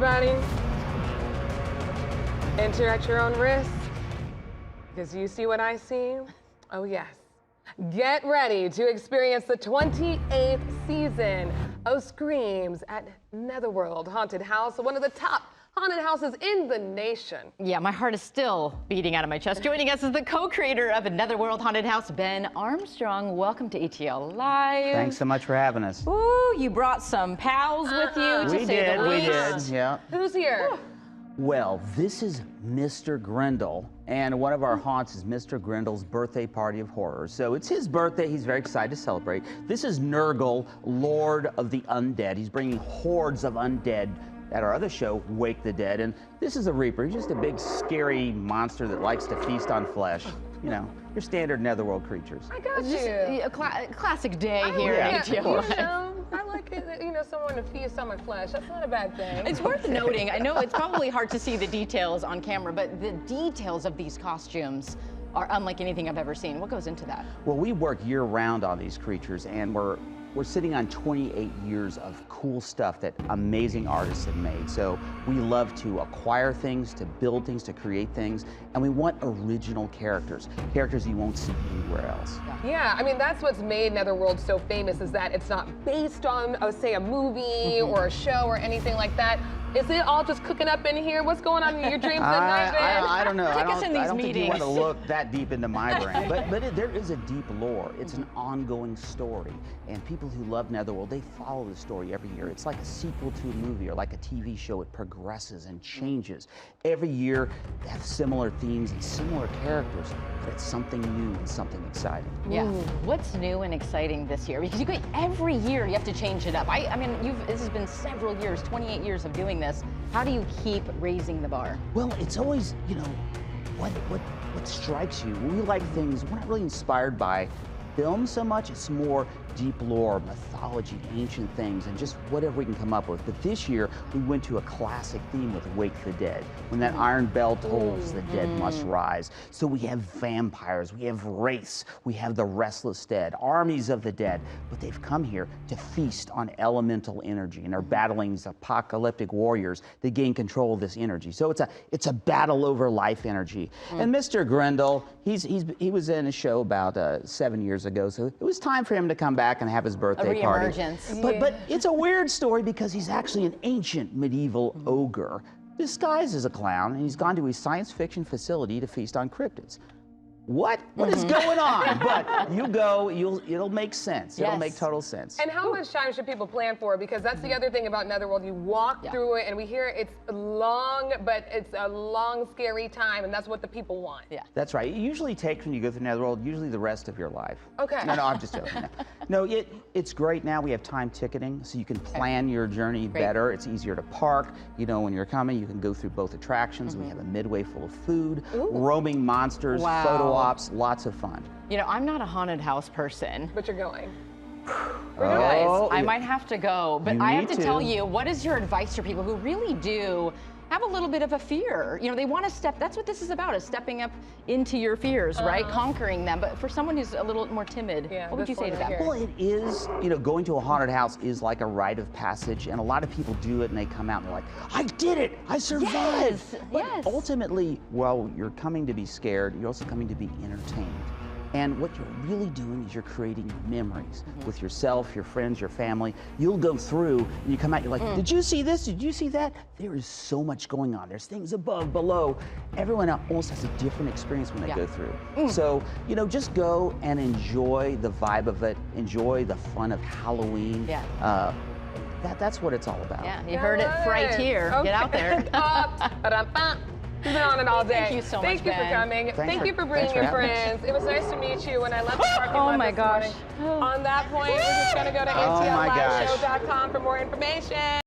everybody. Enter at your own risk, because you see what I see? Oh yes. Get ready to experience the 28th season of Screams at Netherworld Haunted House, one of the top haunted houses in the nation. Yeah, my heart is still beating out of my chest. Joining us is the co-creator of Netherworld Haunted House, Ben Armstrong. Welcome to ATL Live. Thanks so much for having us. Ooh, you brought some pals with you, We did, yeah. Who's here? Well, this is Mr. Grindle, and one of our haunts is Mr. Grindle's birthday party of horror. So it's his birthday, he's very excited to celebrate. This is Nurgle, Lord of the Undead. He's bringing hordes of undead at our other show, Wake the Dead, and this is a Reaper. He's just a big, scary monster that likes to feast on flesh. You know, your standard Netherworld creatures. I got Just you. a classic day here at ATL Live. You know, I like it, someone to feast on my flesh. That's not a bad thing. It's worth noting, I know it's probably hard to see the details on camera, but the details of these costumes are unlike anything I've ever seen. What goes into that? Well, we work year-round on these creatures, and we're sitting on 28 years of cool stuff that amazing artists have made. So we love to acquire things, to build things, to create things, and we want original characters you won't see anywhere else. Yeah, I mean, that's what's made Netherworld so famous, is that it's not based on, say, a movie or a show or anything like that. Is it all just cooking up in here? What's going on in your dreams at night, Ben? I don't know. Take us in these I don't think you want to meetings. look that deep into my brain. But there is a deep lore. It's an ongoing story. And people who love Netherworld, they follow the story every year. It's like a sequel to a movie or like a TV show. It progresses and changes. Every year, they have similar themes and similar characters, but it's something new and something exciting. Yeah. What's new and exciting this year? Because every year you have to change it up. I mean, this has been several years, 28 years of doing this. How do you keep raising the bar? Well, it's always, you know, what strikes you. We like things, we're not really inspired by film so much, it's more deep lore, mythology, ancient things, and just whatever we can come up with. But this year, we went to a classic theme with Wake the Dead. When that iron bell tolls, the dead must rise. So we have vampires, we have wraiths, we have the restless dead, armies of the dead, but they've come here to feast on elemental energy, and are battling these apocalyptic warriors that gain control of this energy. So it's a battle over life energy. And Mr. Grindle, he was in a show about 7 years ago, so it was time for him to come back and have his birthday party. Reemergence. But it's a weird story because he's actually an ancient medieval ogre disguised as a clown, and he's gone to a science fiction facility to feast on cryptids. What is going on? But you go, it'll make sense. It'll make total sense. And how much time should people plan for? Because that's the other thing about Netherworld. You walk through it, and we hear it's long, but it's a long, scary time, and that's what the people want. Yeah. That's right. It usually takes, when you go through Netherworld, usually the rest of your life. Okay. No, I'm just joking. No, it's great now. We have time ticketing, so you can plan your journey better. It's easier to park. You know, when you're coming, you can go through both attractions. We have a midway full of food, roaming monsters, photo ops, lots of fun. You know, I'm not a haunted house person. But you're going. Guys, I might have to go, but I have to tell to. you, what is your advice for people who really do have a little bit of a fear? You know, they want to that's what this is about, is stepping up into your fears, right? Conquering them. But for someone who's a little more timid, what would you say to that? Well, it is, you know, going to a haunted house is like a rite of passage, and a lot of people do it and they come out and they're like, I did it, I survived. But ultimately, while you're coming to be scared, you're also coming to be entertained. And what you're really doing is you're creating memories with yourself, your friends, your family. You'll go through and you come out, you're like, did you see this? Did you see that? There is so much going on. There's things above, below. Everyone almost has a different experience when they go through. So, you know, just go and enjoy the vibe of it. Enjoy the fun of Halloween. That's what it's all about. Yeah, you heard it right here. Okay. Get out there. We've been on it all day. Thank you so much, Thank you for coming. Thank you for bringing your friends. It was nice to meet you when I left the parking lot this morning. On that point, we're just going to go to ATLLiveshow.com for more information.